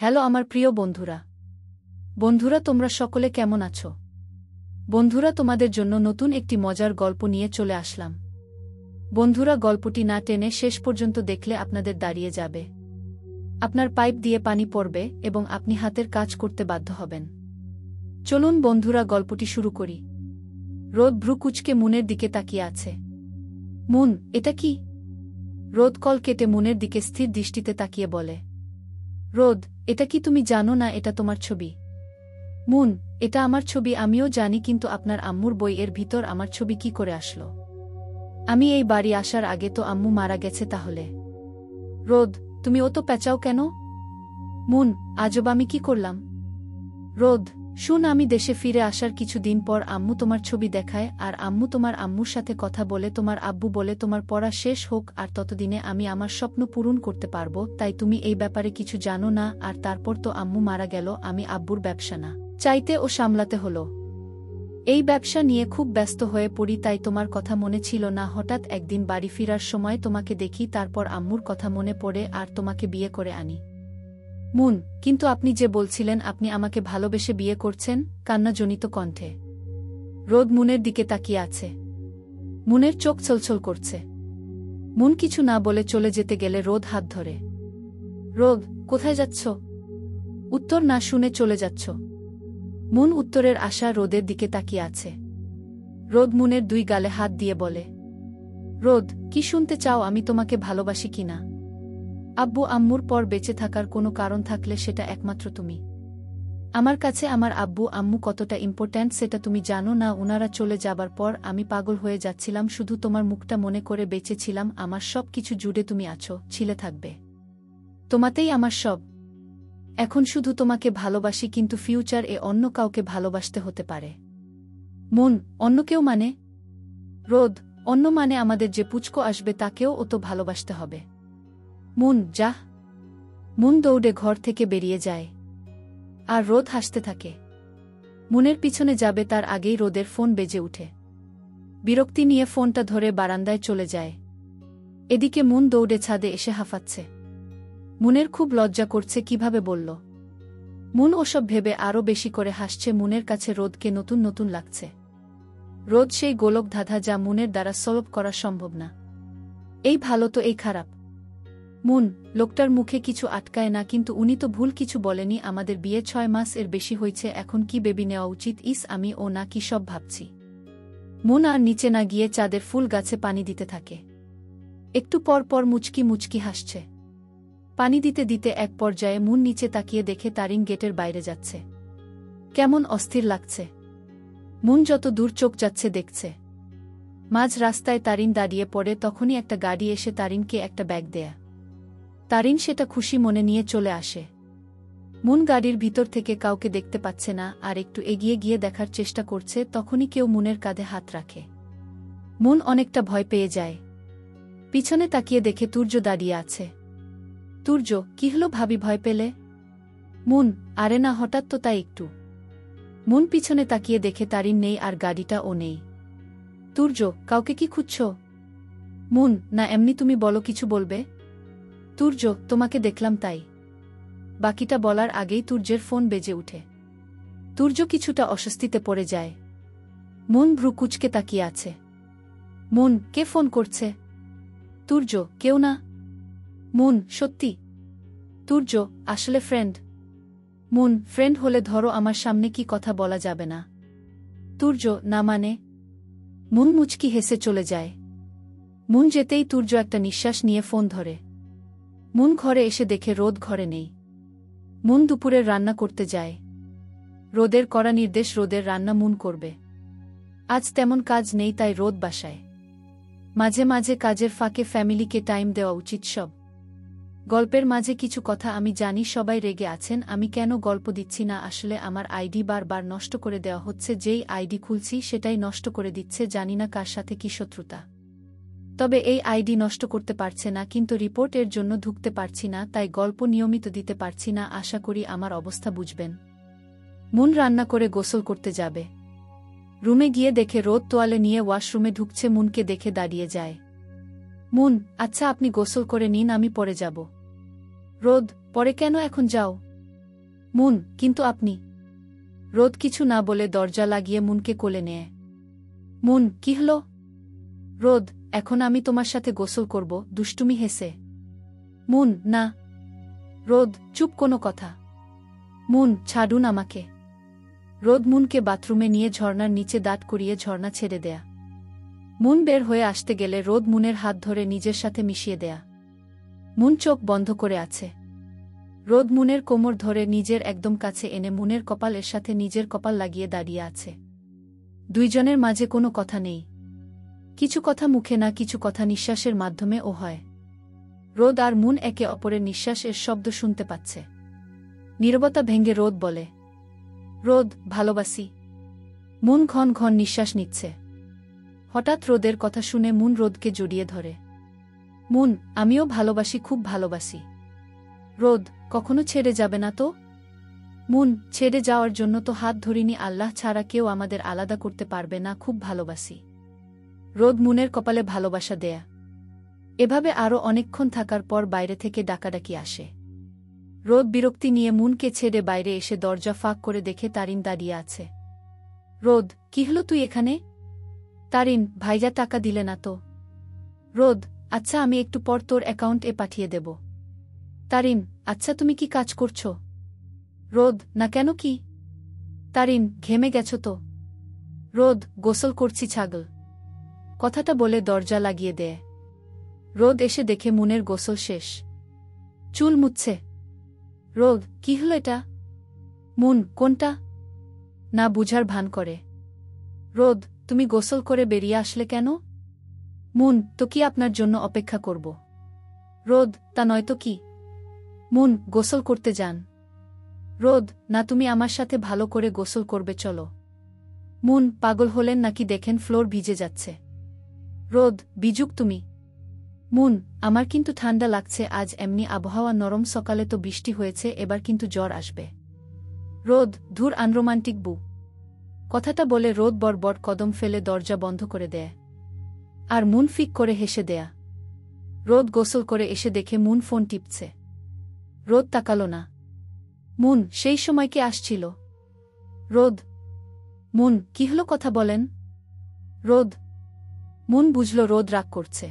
Hello আমার প্রিয় বন্ধুরা। বন্ধুরা তোমরা সকলে কেমন আছো? বন্ধুরা তোমাদের জন্য নতুন একটি মজার গল্প নিয়ে চলে আসলাম। বন্ধুরা গল্পটি না টেনে শেষ পর্যন্ত দেখলে আপনাদের দাঁড়িয়ে যাবে, আপনার পাইপ দিয়ে পানি পড়বে এবং আপনি হাতের কাজ করতে বাধ্য হবেন। চলুন বন্ধুরা গল্পটি শুরু করি। রোদ ভ্রু কুঁচকে মুনের দিকে তাকিয়ে আছে। মুন, এটা কি? রোদ কল কেটে মুনের দিকে স্থির দৃষ্টিতে তাকিয়ে বলে, রোদ, এটা কি তুমি জানো না এটা তোমার ছবি? মুন, এটা আমার ছবি আমিও জানি, কিন্তু আপনার আম্মুর বই এর ভিতর আমার ছবি কি করে আসলো? আমি এই বাড়ি আসার আগে তো আম্মু মারা গেছে তাহলে। রোদ, তুমি অত পেঁচাও কেন? মুন, আজব আমি কি করলাম? রোদ, শুন, আমি দেশে ফিরে আসার কিছু দিন পর আম্মু তোমার ছবি দেখায় আর আম্মু তোমার আম্মুর সাথে কথা বলে তোমার আব্বু বলে তোমার পড়া শেষ হোক, আর ততদিনে আমি আমার স্বপ্ন পূরণ করতে পারবো, তাই তুমি এই ব্যাপারে কিছু জানো না। আর তারপর তো আম্মু মারা গেল, আমি আব্বুর ব্যবসা না চাইতে ও সামলাতে হলো। এই ব্যবসা নিয়ে খুব ব্যস্ত হয়ে পড়ি, তাই তোমার কথা মনে ছিল না। হঠাৎ একদিন বাড়ি ফিরার সময় তোমাকে দেখি, তারপর আম্মুর কথা মনে পড়ে আর তোমাকে বিয়ে করে আনি। মুন, কিন্তু আপনি যে বলছিলেন আপনি আমাকে ভালোবেসে বিয়ে করছেন, কান্নাজনিত কণ্ঠে রোদ মুনের দিকে তাকিয়ে আছে। মুনের চোখ ছলছল করছে। মুন কিছু না বলে চলে যেতে গেলে রোদ হাত ধরে। রোদ, কোথায় যাচ্ছ? উত্তর না শুনে চলে যাচ্ছ? মুন উত্তরের আশা রোদের দিকে তাকিয়ে আছে। রোদ মুনের দুই গালে হাত দিয়ে বলে, রোদ, কি শুনতে চাও আমি তোমাকে ভালোবাসি কিনা? আব্বু আম্মুর পর বেঁচে থাকার কোনো কারণ থাকলে সেটা একমাত্র তুমি। আমার কাছে আমার আব্বু আম্মু কতটা ইম্পর্ট্যান্ট সেটা তুমি জানো না। ওনারা চলে যাবার পর আমি পাগল হয়ে যাচ্ছিলাম, শুধু তোমার মুখটা মনে করে বেঁচেছিলাম। আমার সব কিছু জুড়ে তুমি আছো, ছিলে থাকবে, তোমাতেই আমার সব। এখন শুধু তোমাকে ভালোবাসি, কিন্তু ফিউচার এ অন্য কাউকে ভালোবাসতে হতে পারে। মন, অন্য কেউ মানে? রোদ, অন্য মানে আমাদের যে পুচকো আসবে তাকেও ও তো ভালোবাসতে হবে। মুন, যা। মুন দৌড়ে ঘর থেকে বেরিয়ে যায় আর রোদ হাসতে থাকে। মুনের পিছনে যাবে তার আগেই রোদের ফোন বেজে উঠে। বিরক্তি নিয়ে ফোনটা ধরে বারান্দায় চলে যায়। এদিকে মুন দৌড়ে ছাদে এসে হাঁফাচ্ছে। মুনের খুব লজ্জা করছে, কিভাবে বলল। মুন ওসব ভেবে আরও বেশি করে হাসছে। মুনের কাছে রোদকে নতুন নতুন লাগছে। রোদ সেই গোলক ধাঁধা যা মুনের দ্বারা সলভ করা সম্ভব না। এই ভালো তো এই খারাপ। মুন, লোকটার মুখে কিছু আটকায় না, কিন্তু উনি তো ভুল কিছু বলেনি। আমাদের বিয়ে 6 মাস এর বেশি হয়েছে, এখন কি বেবি নেওয়া উচিত? আমি ও না কি সব ভাবছি। মুন আর নিচে না গিয়ে চাঁদের ফুল গাছে পানি দিতে থাকে। একটু পর পর মুচকি মুচকি হাসছে। পানি দিতে দিতে এক পর্যায়ে মুন নিচে তাকিয়ে দেখে তারিন গেটের বাইরে যাচ্ছে। কেমন অস্থির লাগছে। মুন যত দূর চোখ যাচ্ছে দেখছে। মাঝ রাস্তায় তারিন দাঁড়িয়ে পড়ে, তখনই একটা গাড়ি এসে তারিনকে একটা ব্যাগ দেয়া। তারিন সেটা খুশি মনে নিয়ে চলে আসে। মুন গাড়ির ভিতর থেকে কাউকে দেখতে পাচ্ছে না আর একটু এগিয়ে গিয়ে দেখার চেষ্টা করছে, তখনই কেউ মুনের কাঁধে হাত রাখে। মুন অনেকটা ভয় পেয়ে যায়। পিছনে তাকিয়ে দেখে তুর্য দাঁড়িয়ে আছে। তুর্য, কি হলো ভাবি, ভয় পেলে? মুন, আরে না, হঠাৎ তো তাই একটু। মুন পিছনে তাকিয়ে দেখে তারিন নেই আর গাড়িটা ও নেই। তুর্য, কাউকে কি খুঁজছ? মুন, না এমনি, তুমি বলো, কিছু বলবে? তুর্য, তোমাকে দেখলাম তাই। বাকিটা বলার আগেই তুর্যের ফোন বেজে উঠে। তুর্য কিছুটা অস্বস্তিতে পড়ে যায়। মুন ভ্রু কুঁচকে তাকিয়ে আছে। মুন, কে ফোন করছে? তুর্য, কেউ না। মুন, সত্যি? তুর্য, আসলে ফ্রেন্ড। মুন, ফ্রেন্ড হলে ধরো আমার সামনে কি কথা বলা যাবে না? তুর্য, না মানে? মুন মুচকি হেসে চলে যায়। মুন যেতেই তুর্য একটা নিঃশ্বাস নিয়ে ফোন ধরে। মুন ঘরে এসে দেখে রোদ ঘরে নেই। মুন দুপুরের রান্না করতে যায়। রোদের করা নির্দেশ, রোদের রান্না মুন করবে। আজ তেমন কাজ নেই, তাই রোদ বাসায়। মাঝে মাঝে কাজের ফাঁকে ফ্যামিলিকে টাইম দেওয়া উচিত সব। গল্পের মাঝে কিছু কথা আমি জানি সবাই রেগে আছেন, আমি কেন গল্প দিচ্ছি না। আসলে আমার আইডি বারবার নষ্ট করে দেওয়া হচ্ছে, যেই আইডি খুলছি সেটাই নষ্ট করে দিচ্ছে। জানি না কার সাথে কি শত্রুতা। তবে এই আইডি নষ্ট করতে পারছে না, কিন্তু রিপোর্ট এর জন্য ঢুকতে পারছি না, তাই গল্প নিয়মিত দিতে পারছি না। আশা করি আমার অবস্থা বুঝবেন। মুন রান্না করে গোসল করতে যাবে। রুমে গিয়ে দেখে রোদ তোয়ালে নিয়ে ওয়াশরুমে ঢুকছে। মুনকে দেখে দাঁড়িয়ে যায়। মুন, আচ্ছা আপনি গোসল করে নিন, আমি পরে যাব। রোদ, পরে কেন, এখন যাও। মুন, কিন্তু আপনি? রোদ কিছু না বলে দরজা লাগিয়ে মুনকে কোলে নেয়। মুন, কি হল? রোদ, এখন আমি তোমার সাথে গোসল করব, দুষ্টুমি হেসে। মুন, না। রোদ, চুপ, কোনো কথা। মুন, ছাড়ুন আমাকে। রোদ মুনকে বাথরুমে নিয়ে ঝর্ণার নিচে দাঁড় করিয়ে ঝর্ণা ছেড়ে দেয়া। মুন বের হয়ে আসতে গেলে রোদ মুনের হাত ধরে নিজের সাথে মিশিয়ে দেয়া। মুন চোখ বন্ধ করে আছে। রোদ মুনের কোমর ধরে নিজের একদম কাছে এনে মুনের কপালের সাথে নিজের কপাল লাগিয়ে দাঁড়িয়ে আছে। দুইজনের মাঝে কোনো কথা নেই। কিছু কথা মুখে না, কিছু কথা নিঃশ্বাসের মাধ্যমে ও হয়। রোদ আর মুন একে অপরের নিঃশ্বাসের শব্দ শুনতে পাচ্ছে। নীরবতা ভেঙে রোদ বলে, রোদ, ভালোবাসি। মুন ঘন ঘন নিঃশ্বাস নিচ্ছে। হঠাৎ রোদের কথা শুনে মুন রোদকে জড়িয়ে ধরে। মুন, আমিও ভালোবাসি, খুব ভালোবাসি। রোদ, কখনো ছেড়ে যাবে না তো? মুন, ছেড়ে যাওয়ার জন্য তো হাত ধরিনি, আল্লাহ ছাড়া কেউ আমাদের আলাদা করতে পারবে না, খুব ভালোবাসি। রোদ মুনের কপালে ভালোবাসা দেয়া। এভাবে আরও অনেকক্ষণ থাকার পর বাইরে থেকে ডাকাডাকি আসে। রোদ বিরক্তি নিয়ে মুনকে ছেড়ে বাইরে এসে দরজা ফাঁক করে দেখে তারিন দাঁড়িয়ে আছে। রোদ, কি হলো, তুই এখানে? তারিন, ভাইজা টাকা দিলে না তো? রোদ, আচ্ছা, আমি একটু পর তোর অ্যাকাউন্টে পাঠিয়ে দেব। তারিন, আচ্ছা, তুমি কি কাজ করছো? রোদ, না, কেন, কি? তারিন, ঘেমে গেছো তো? রোদ, গোসল করছি, ছাগল। কথাটা বলে দরজা লাগিয়ে দেয়। রোদ এসে দেখে মুনের গোসল শেষ। চুল মুছছে। রোদ, কি হলো এটা? মুন, কোনটা? না বুঝার ভান করে। রোদ, তুমি গোসল করে বেরিয়ে আসলে কেন? মুন, তো কি আপনার জন্য অপেক্ষা করব? রোদ, তা নয়তো কি? মুন, গোসল করতে যান। রোদ, না, তুমি আমার সাথে ভালো করে গোসল করবে, চলো। মুন, পাগল হলেন নাকি, দেখেন ফ্লোর ভিজে যাচ্ছে। রোদ, বিজুক তুমি। মুন, আমার কিন্তু ঠান্ডা লাগছে, আজ এমনি আবহাওয়া নরম, সকালে তো বৃষ্টি হয়েছে, এবার কিন্তু জ্বর আসবে। রোদ, ধুর, আনরোমান্টিক বু। কথাটা বলে রোদ বড় কদম ফেলে দরজা বন্ধ করে দেয়। আর মুন ফিক করে হেসে দেয়া। রোদ গোসল করে এসে দেখে মুন ফোন টিপছে। রোদ তাকালো না। মুন, সেই সময় কে আসছিল? রোদ। মুন, কি হলো, কথা বলেন। রোদ। মুন বুঝল রোদ রাগ করছে।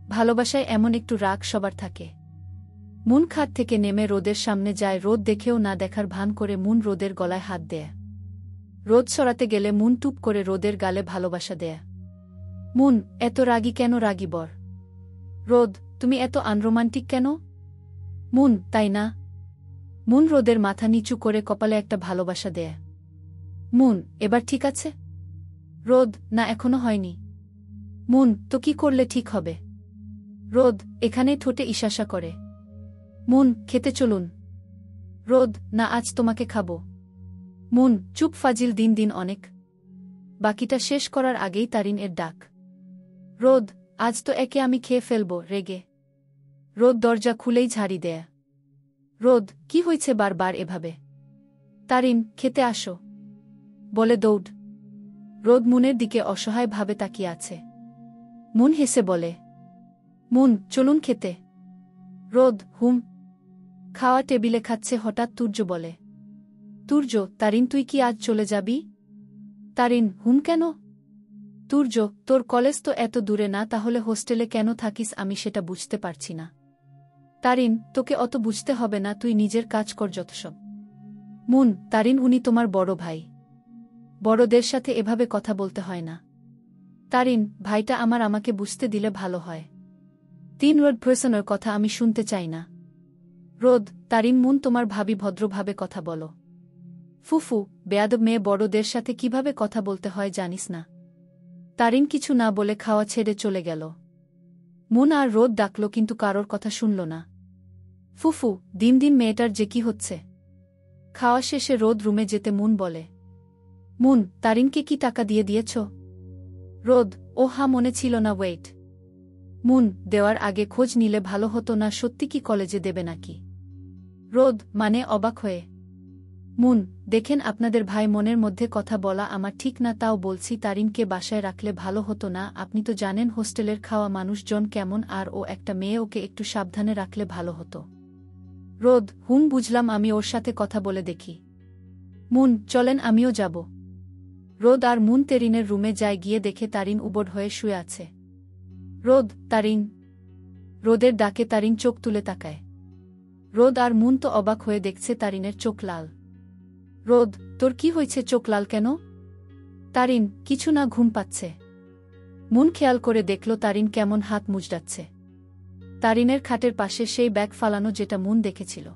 ভালোবাসায় এমন একটু রাগ সবার থাকে। মুন খাট থেকে নেমে রোদের সামনে যায়। রোদ দেখেও না দেখার ভান করে মুন রোদের গলায় হাত দেয়। রোদ সরাতে গেলে মুন টুপ করে রোদের গালে ভালোবাসা দেয়। মুন, এত রাগী কেন, রাগী বর? রোদ, তুমি এত আনরোমান্টিক কেন? মুন, তাই না? মুন রোদের মাথা নিচু করে কপালে একটা ভালোবাসা দেয়। মুন, এবার ঠিক আছে? রোদ, না, এখনো হয়নি। মুন, তো কি করলে ঠিক হবে? রোদ, এখানেই ঠোঁটে ইশারা করে। মুন, খেতে চলুন। রোদ, না, আজ তোমাকে খাবো। মুন, চুপ, ফাজিল, দিন দিন অনেক। বাকিটা শেষ করার আগেই তারিন এর ডাক। রোদ, আজ তো একে আমি খেয়ে ফেলব, রেগে। রোদ দরজা খুলেই ঝাড়ি দেয়। রোদ, কি হয়েছে বারবার এভাবে? তারিন, খেতে আসো, বলে দৌড়। রোদ মুনের দিকে অসহায়ভাবে তাকিয়ে আছে। মুন হেসে বলে, মুন, চলুন খেতে। রোদ, হুম। খাওয়া টেবিলে খাচ্ছে, হঠাৎ তুর্য বলে, তুর্য, তারিন, তুই কি আজ চলে যাবি? তারিন, হুম, কেন? তুর্য, তোর কলেজ তো এত দূরে না, তাহলে হোস্টেলে কেন থাকিস আমি সেটা বুঝতে পারছি না। তারিন, তোকে অত বুঝতে হবে না, তুই নিজের কাজ কর যতসব। মুন, তারিন, উনি তোমার বড় ভাই। বড়দের সাথে এভাবে কথা বলতে হয় না। তারিন, ভাইটা আমার, আমাকে বুঝতে দিলে ভালো হয়। 3 ওয়ার্ড পার্সনের কথা আমি শুনতে চাই না। রোদ, তারিন, মুন তোমার ভাবি, ভদ্রভাবে কথা বলো। ফুফু, বেয়াদব মেয়ে, বড়দের সাথে কিভাবে কথা বলতে হয় জানিস না? তারিন কিছু না বলে খাওয়া ছেড়ে চলে গেল। মুন আর রোদ ডাকল, কিন্তু কারোর কথা শুনল না। ফুফু, দিন দিন মেয়েটার যে কি হচ্ছে। খাওয়া শেষে রোদ রুমে যেতে মুন বলে, মুন, তারিনকে কি টাকা দিয়ে দিয়েছ? রোদ, ও হা, মনে ছিল না, ওয়েট। মুন, দেওয়ার আগে খোঁজ নিলে ভালো হতো না, সত্যি কি কলেজে দেবে নাকি? রোদ, মানে, অবাক হয়ে। মুন, দেখেন, আপনাদের ভাই মনের মধ্যে কথা বলা আমার ঠিক না, তাও বলছি তারিনকে বাসায় রাখলে ভালো হতো না? আপনি তো জানেন হোস্টেলের খাওয়া মানুষজন কেমন, আর ও একটা মেয়ে, ওকে একটু সাবধানে রাখলে ভালো হতো। রোদ, বুঝলাম, আমি ওর সাথে কথা বলে দেখি। মুন, চলেন, আমিও যাব। রোদ আর মুন তেরিনের রুমে যায়, গিয়ে দেখে তারিন উবট হয়ে শুয়ে আছে। রোদ, তারিন। রোদের ডাকে তারিন চোখ তুলে তাকায়। রোদ আর মুন তো অবাক হয়ে দেখছে তারিনের চোখ লাল। রোদ, তোর কি হয়েছে, চোখ লাল কেন? তারিন, কিছু না, ঘুম পাচ্ছে। মুন খেয়াল করে দেখল তারিন কেমন হাত মুজড়াচ্ছে। তারিনের খাটের পাশে সেই ব্যাগ ফালানো যেটা মুন দেখেছিল।